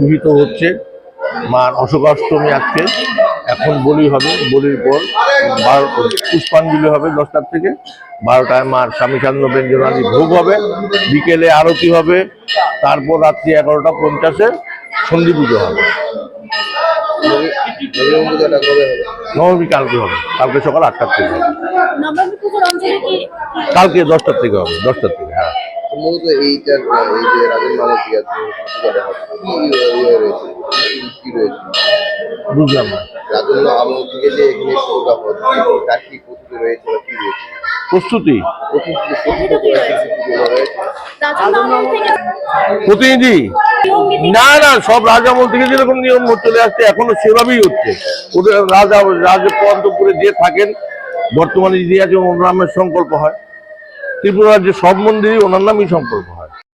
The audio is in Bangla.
বিহিত হচ্ছে মার অশোকাষ্টমী আজকে। এখন বলি হবে, বলির পর পুষ্পাঞ্জলি হবে 10টার থেকে। 12টায় মার স্বামীচান্দ ব্যঞ্জনাদি ভোগ হবে, বিকেলে আরতি হবে, তারপর রাত্রি 11টা 50-এ সন্ধি পুজো হবে। নবমী কালকে হবে, কালকে সকাল 8টার থেকে হবে, কালকে 10টার থেকে হবে, 10টার থেকে। হ্যাঁ, মূলত এইটার এই যে রাজেন মামতি আছে বুঝলাম না। রাজেন্দ্র আমল থেকে যে এখানে শুরুটা হচ্ছে তার কি প্রস্তুতি রয়েছে বা কি রয়েছে? প্রস্তুতি প্রতিনিধি না না, সব রাজামহল থেকে যেরকম নিয়ম চলে আসছে এখনো সেভাবেই হচ্ছে। ওদের রাজপন্তপুরে যে থাকেন বর্তমানে যিনি আছে ওনার নামের সংকল্প হয়। ত্রিপুরা রাজ্যের সব মন্দিরই ওনার নামই সংকল্প হয়।